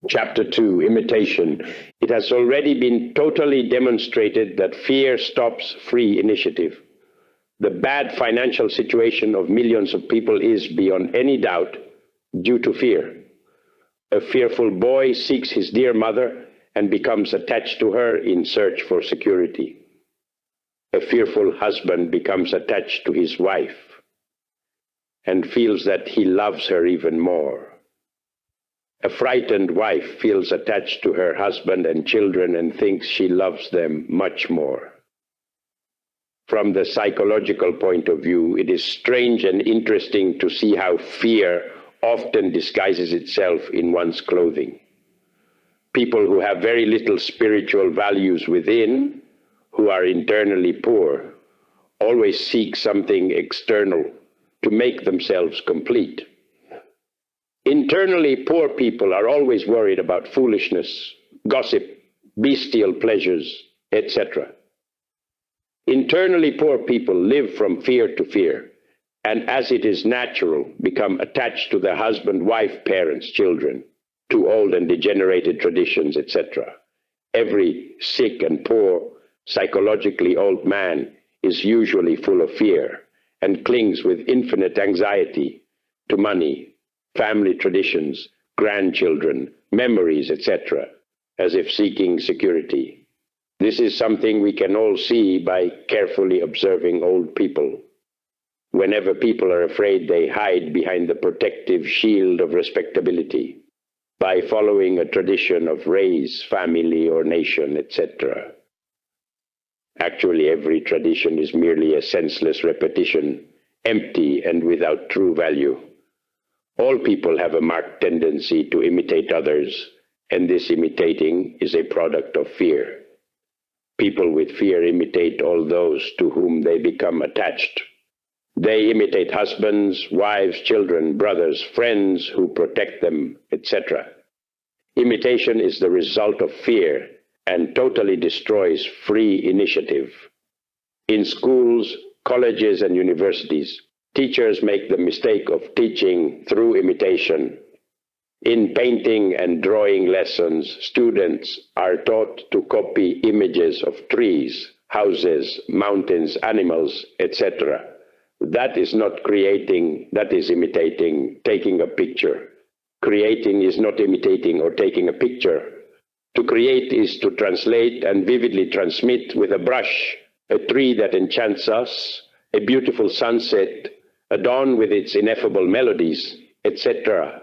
Chapter 2, Imitation. It has already been totally demonstrated that fear stops free initiative. The bad financial situation of millions of people is, beyond any doubt, due to fear. A fearful boy seeks his dear mother and becomes attached to her in search for security. A fearful husband becomes attached to his wife and feels that he loves her even more. A frightened wife feels attached to her husband and children and thinks she loves them much more. From the psychological point of view, it is strange and interesting to see how fear often disguises itself in one's clothing. People who have very little spiritual values within, who are internally poor, always seek something external to make themselves complete. Internally poor people are always worried about foolishness, gossip, bestial pleasures, etc. Internally poor people live from fear to fear, and as it is natural, become attached to their husband, wife, parents, children, to old and degenerated traditions, etc. Every sick and poor, psychologically old man is usually full of fear and clings with infinite anxiety to money, family traditions, grandchildren, memories, etc., as if seeking security. This is something we can all see by carefully observing old people. Whenever people are afraid, they hide behind the protective shield of respectability, by following a tradition of race, family, or nation, etc. Actually, every tradition is merely a senseless repetition, empty and without true value. All people have a marked tendency to imitate others, and this imitating is a product of fear. People with fear imitate all those to whom they become attached. They imitate husbands, wives, children, brothers, friends who protect them, etc. Imitation is the result of fear and totally destroys free initiative. In schools, colleges, and universities, teachers make the mistake of teaching through imitation. In painting and drawing lessons, students are taught to copy images of trees, houses, mountains, animals, etc. That is not creating, that is imitating, taking a picture. Creating is not imitating or taking a picture. To create is to translate and vividly transmit with a brush a tree that enchants us, a beautiful sunset, a dawn with its ineffable melodies, etc.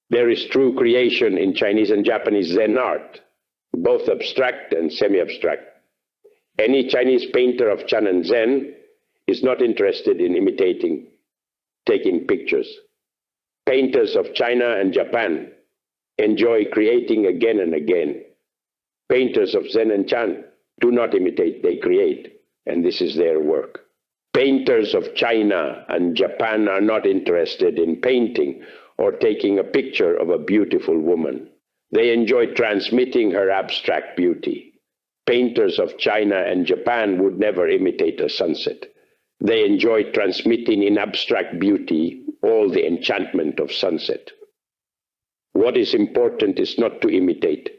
There is true creation in Chinese and Japanese Zen art, both abstract and semi-abstract. Any Chinese painter of Chan and Zen is not interested in imitating, taking pictures. Painters of China and Japan enjoy creating again and again. Painters of Zen and Chan do not imitate, they create, and this is their work. Painters of China and Japan are not interested in painting or taking a picture of a beautiful woman. They enjoy transmitting her abstract beauty. Painters of China and Japan would never imitate a sunset. They enjoy transmitting in abstract beauty all the enchantment of sunset. What is important is not to imitate,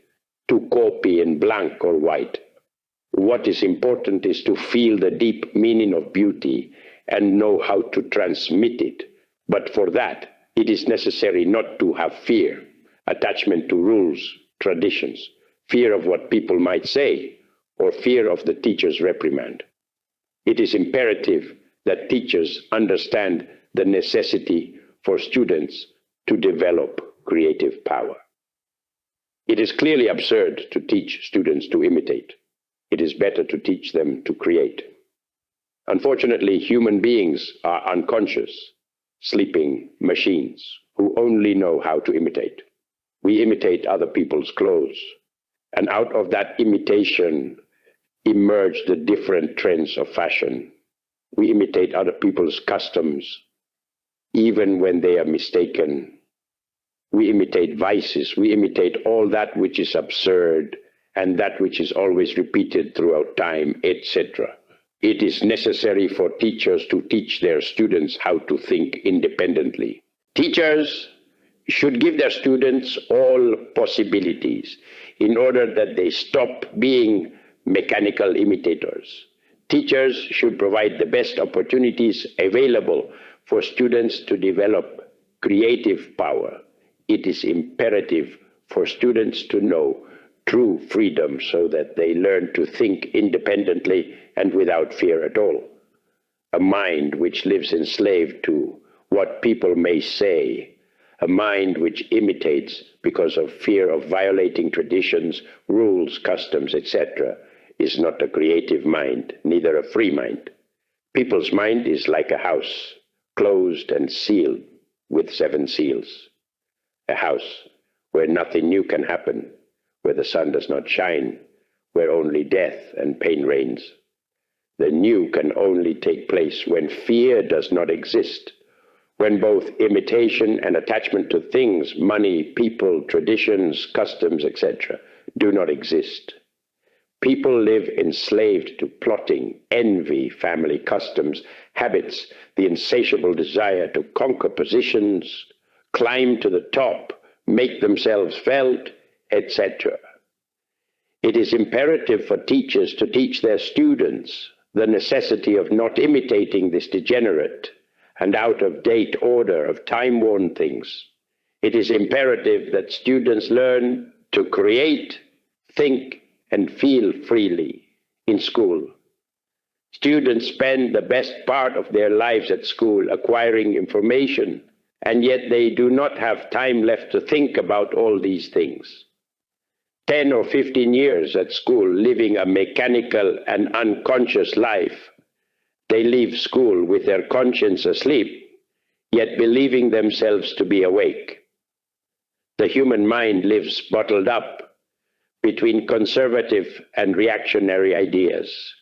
to copy in blank or white. What is important is to feel the deep meaning of beauty and know how to transmit it. But for that, it is necessary not to have fear, attachment to rules, traditions, fear of what people might say, or fear of the teacher's reprimand. It is imperative that teachers understand the necessity for students to develop creative power. It is clearly absurd to teach students to imitate. It is better to teach them to create. Unfortunately, human beings are unconscious, sleeping machines who only know how to imitate. We imitate other people's clothes, and out of that imitation emerge the different trends of fashion. We imitate other people's customs, even when they are mistaken. We imitate vices, we imitate all that which is absurd and that which is always repeated throughout time, etc. It is necessary for teachers to teach their students how to think independently. Teachers, should give their students all possibilities in order that they stop being mechanical imitators. Teachers should provide the best opportunities available for students to develop creative power. It is imperative for students to know true freedom so that they learn to think independently and without fear at all. A mind which lives enslaved to what people may say, a mind which imitates because of fear of violating traditions, rules, customs, etc., is not a creative mind, neither a free mind. People's mind is like a house, closed and sealed with 7 seals. A house where nothing new can happen, where the sun does not shine, where only death and pain reigns. The new can only take place when fear does not exist, when both imitation and attachment to things, money, people, traditions, customs, etc., do not exist. People live enslaved to plotting, envy, family customs, habits, the insatiable desire to conquer positions, climb to the top, make themselves felt, etc. It is imperative for teachers to teach their students the necessity of not imitating this degenerate and out-of-date order of time-worn things. It is imperative that students learn to create, think, and feel freely in school. Students spend the best part of their lives at school acquiring information, and yet they do not have time left to think about all these things. 10 or 15 years at school living a mechanical and unconscious life, they leave school with their conscience asleep, yet believing themselves to be awake. The human mind lives bottled up between conservative and reactionary ideas.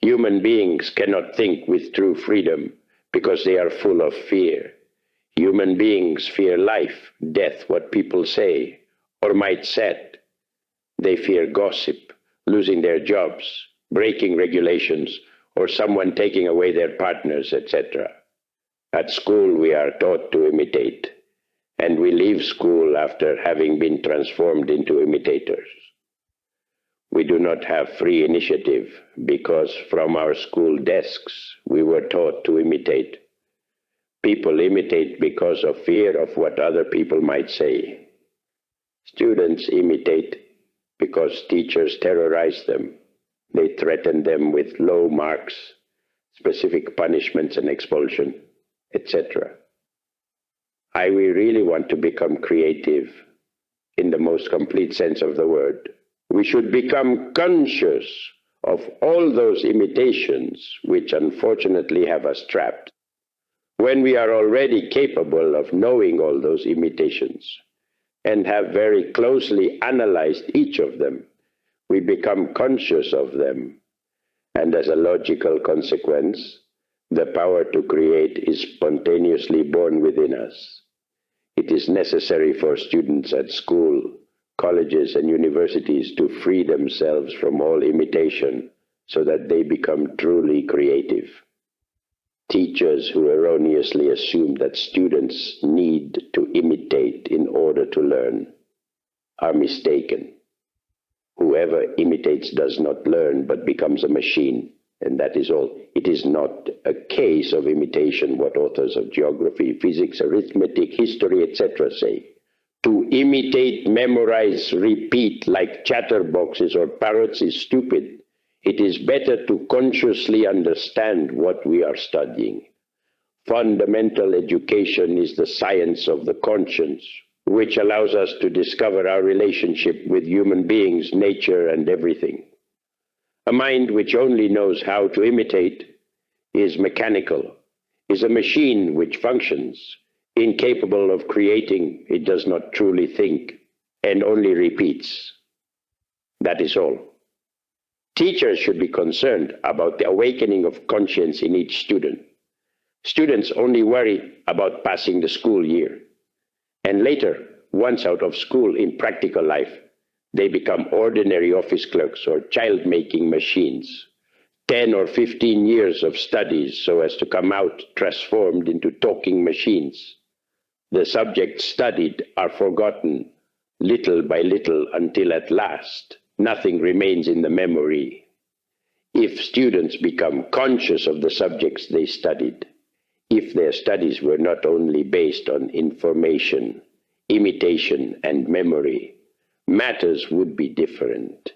Human beings cannot think with true freedom because they are full of fear. Human beings fear life, death, what people say or might said. They fear gossip, losing their jobs, breaking regulations, or someone taking away their partners, etc. At school we are taught to imitate, and we leave school after having been transformed into imitators. We do not have free initiative because from our school desks we were taught to imitate. People imitate because of fear of what other people might say. Students imitate because teachers terrorize them. They threaten them with low marks, specific punishments and expulsion, etc. We really want to become creative in the most complete sense of the word. We should become conscious of all those imitations which unfortunately have us trapped. When we are already capable of knowing all those imitations and have very closely analyzed each of them, we become conscious of them, and as a logical consequence, the power to create is spontaneously born within us. It is necessary for students at school, colleges, and universities to free themselves from all imitation so that they become truly creative. Teachers who erroneously assume that students need to imitate in order to learn are mistaken. Whoever imitates does not learn but becomes a machine, and that is all. It is not a case of imitation what authors of geography, physics, arithmetic, history, etc. say. To imitate, memorize, repeat like chatterboxes or parrots is stupid. It is better to consciously understand what we are studying. Fundamental education is the science of the conscience, which allows us to discover our relationship with human beings, nature, and everything. A mind which only knows how to imitate is mechanical, is a machine which functions. Incapable of creating, it does not truly think and only repeats. That is all. Teachers should be concerned about the awakening of conscience in each student. Students only worry about passing the school year. And later, once out of school in practical life, they become ordinary office clerks or child-making machines. 10 or 15 years of studies so as to come out transformed into talking machines. The subjects studied are forgotten little by little until at last nothing remains in the memory. If students become conscious of the subjects they studied, if their studies were not only based on information, imitation, and memory, matters would be different.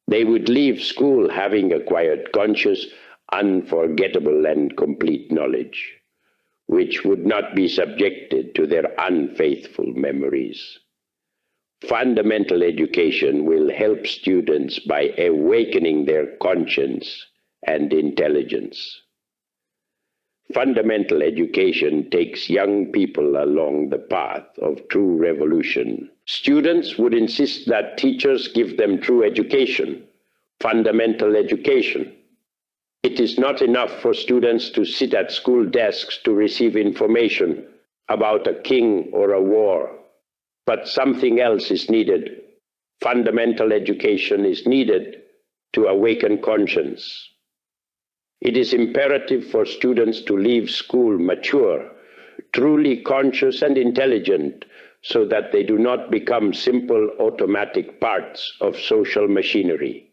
They would leave school having acquired conscious, unforgettable, and complete knowledge, which would not be subjected to their unfaithful memories. Fundamental education will help students by awakening their conscience and intelligence. Fundamental education takes young people along the path of true revolution. Students would insist that teachers give them true education, fundamental education. It is not enough for students to sit at school desks to receive information about a king or a war, but something else is needed. Fundamental education is needed to awaken conscience. It is imperative for students to leave school mature, truly conscious and intelligent, so that they do not become simple automatic parts of social machinery.